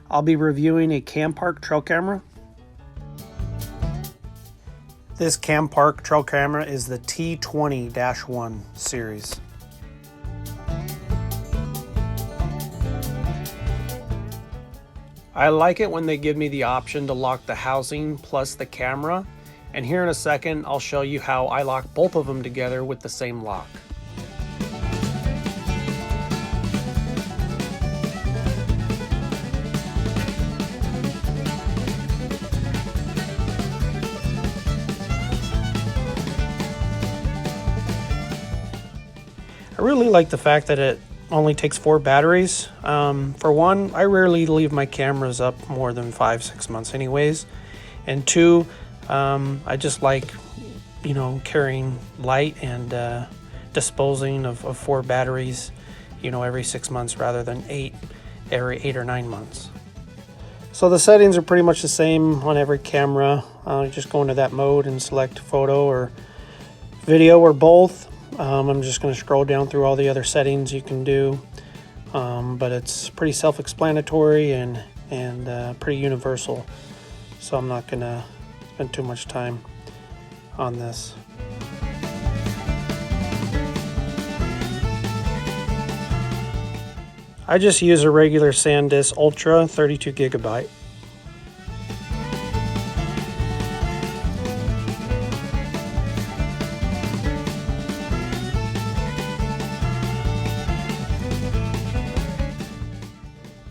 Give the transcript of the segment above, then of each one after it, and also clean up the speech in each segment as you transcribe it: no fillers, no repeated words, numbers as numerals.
I'll be reviewing a CamPark trail camera. This CamPark trail camera is the T20-1 series. I like it when they give me the option to lock the housing plus the camera, and here in a second I'll show you how I lock both of them together with the same lock. I really like the fact that it only takes 4 batteries. For one, I rarely leave my cameras up more than 5-6 months anyways. And 2, I just like, carrying light and disposing of 4 batteries, every 6 months rather than 8 every 8 or 9 months. So the settings are pretty much the same on every camera. You just go into that mode and select photo or video or both. I'm just going to scroll down through all the other settings you can do, but it's pretty self-explanatory and pretty universal, so I'm not going to spend too much time on this. I just use a regular SanDisk Ultra 32 gigabyte.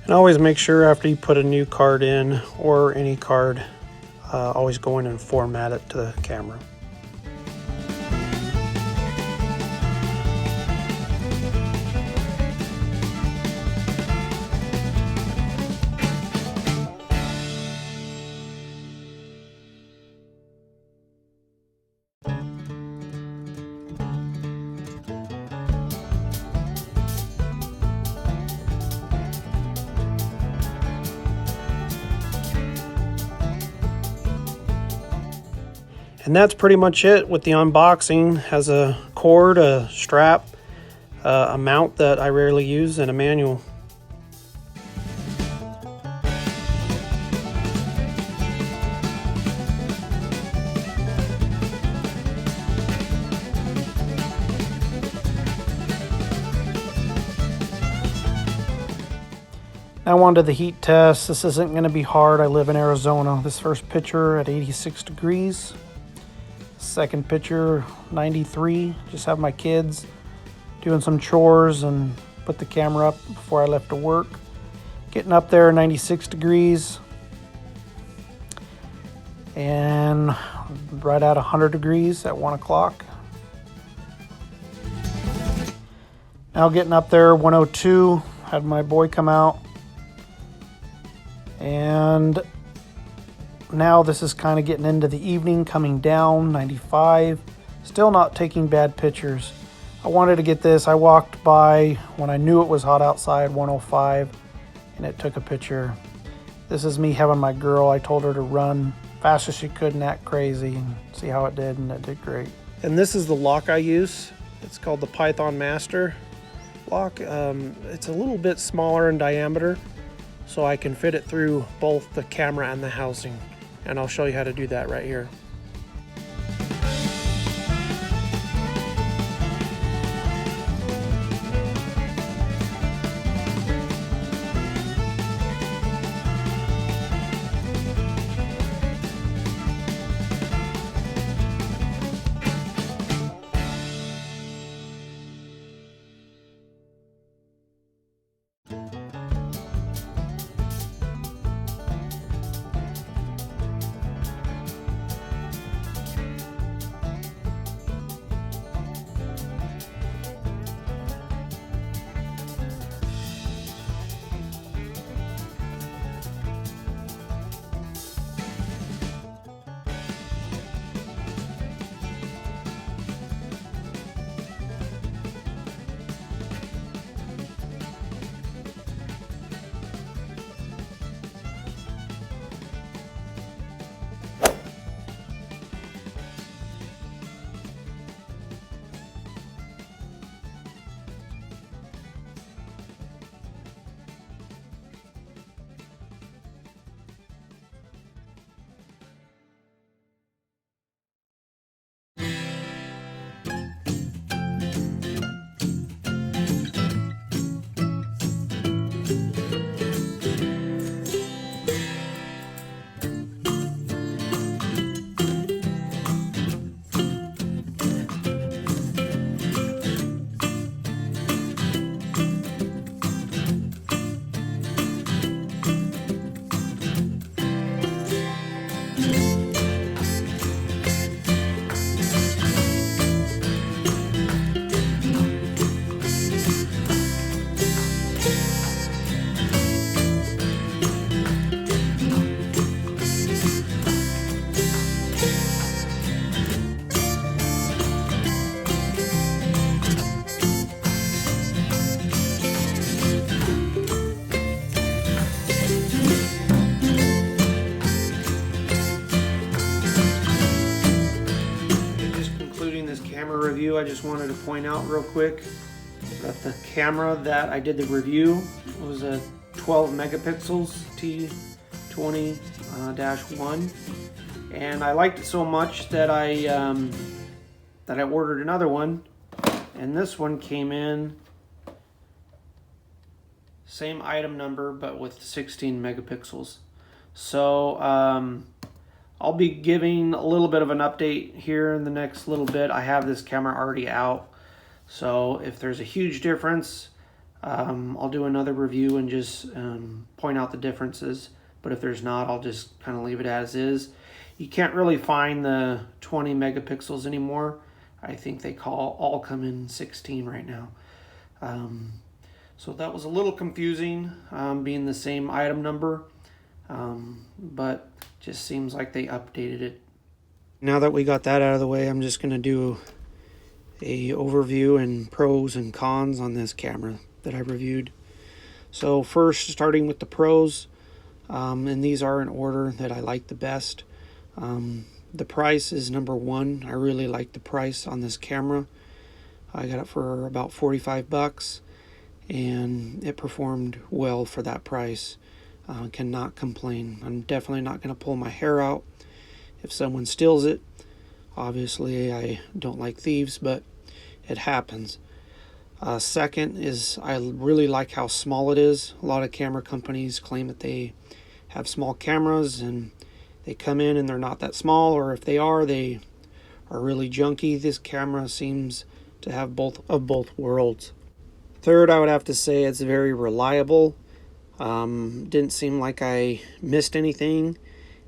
And always make sure after you put a new card in, or any card, always go in and format it to the camera. And that's pretty much it with the unboxing. Has a cord, a strap, a mount that I rarely use, and a manual. Now on to the heat test. This isn't going to be hard. I live in Arizona. This first picture at 86 degrees. Second picture, 93. Just have my kids doing some chores and put the camera up before I left to work. Getting up there, 96 degrees. And right at 100 degrees at 1 o'clock. Now getting up there, 102. Had my boy come out. And now this is kind of getting into the evening, coming down, 95. Still not taking bad pictures. I wanted to get this. I walked by when I knew it was hot outside, 105, and it took a picture. This is me having my girl. I told her to run fast as she could and act crazy, and see how it did, and it did great. And this is the lock I use. It's called the Python Master lock. It's a little bit smaller in diameter, so I can fit it through both the camera and the housing. And I'll show you how to do that right here. review, I just wanted to point out real quick that the camera that I did the review was a 12 megapixels T20-1, and I liked it so much that I ordered another one, and this one came in same item number but with 16 megapixels. So I'll be giving a little bit of an update here in the next little bit. I have this camera already out, so if there's a huge difference, I'll do another review and just point out the differences. But if there's not, I'll just kind of leave it as is. You can't really find the 20 megapixels anymore. I think they all come in 16 right now. So that was a little confusing, being the same item number, but just seems like they updated it. Now that we got that out of the way, I'm just going to do a overview and pros and cons on this camera that I reviewed. So first, starting with the pros, and these are in order that I like the best. The price is number one. I really like the price on this camera. I got it for about 45 bucks, and it performed well for that price. Cannot complain. I'm definitely not going to pull my hair out if someone steals it. Obviously, I don't like thieves, but it happens. Second is I really like how small it is. A lot of camera companies claim that they have small cameras, and they come in and they're not that small, or if they are, they are really junky. This camera seems to have both of both worlds. Third, I would have to say it's very reliable. Didn't seem like I missed anything,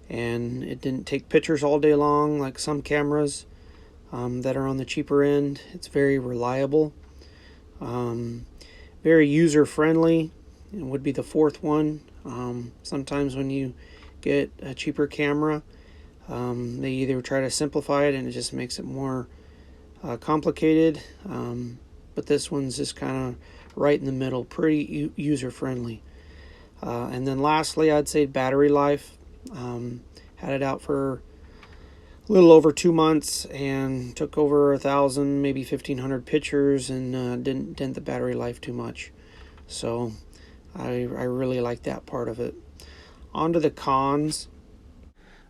and it didn't take pictures all day long like some cameras that are on the cheaper end. It's very reliable, very user-friendly. It would be the fourth one. Sometimes when you get a cheaper camera, they either try to simplify it and it just makes it more complicated, but this one's just kind of right in the middle, pretty user-friendly. And then lastly, I'd say battery life. Had it out for a little over 2 months and took over 1,000, maybe 1,500 pictures, and didn't dent the battery life too much. So I really like that part of it. On to the cons.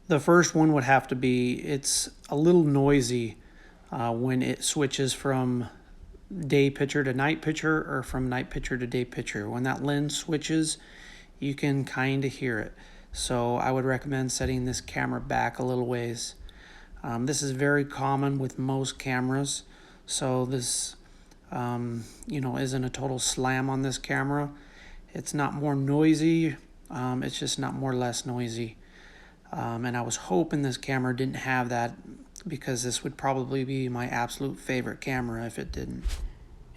The first one would have to be it's a little noisy when it switches from day picture to night picture, or from night picture to day picture. When that lens switches, you can kind of hear it. So I would recommend setting this camera back a little ways. This is very common with most cameras, so this isn't a total slam on this camera. It's not more noisy, it's just not more less noisy. And I was hoping this camera didn't have that, because this would probably be my absolute favorite camera if it didn't.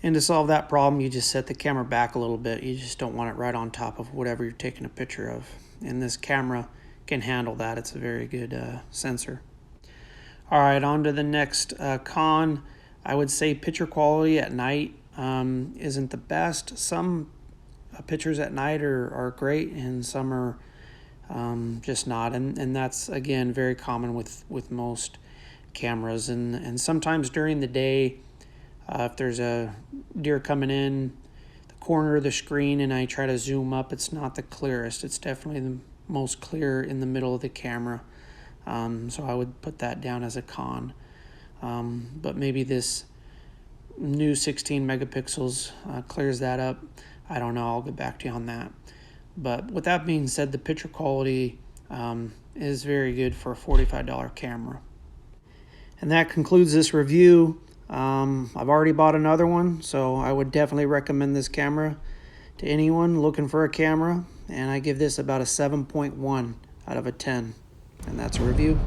And to solve that problem, you just set the camera back a little bit. You just don't want it right on top of whatever you're taking a picture of. And this camera can handle that. It's a very good sensor. All right, on to the next con. I would say picture quality at night isn't the best. Some pictures at night are great, and some are just not. And that's, again, very common with most cameras. And sometimes during the day, if there's a deer coming in the corner of the screen and I try to zoom up, it's not the clearest. It's definitely the most clear in the middle of the camera. So I would put that down as a con. But maybe this new 16 megapixels clears that up. I don't know. I'll get back to you on that. But with that being said, the picture quality is very good for a $45 camera. And that concludes this review. I've already bought another one, so I would definitely recommend this camera to anyone looking for a camera. And I give this about a 7.1 out of a 10. And that's a review.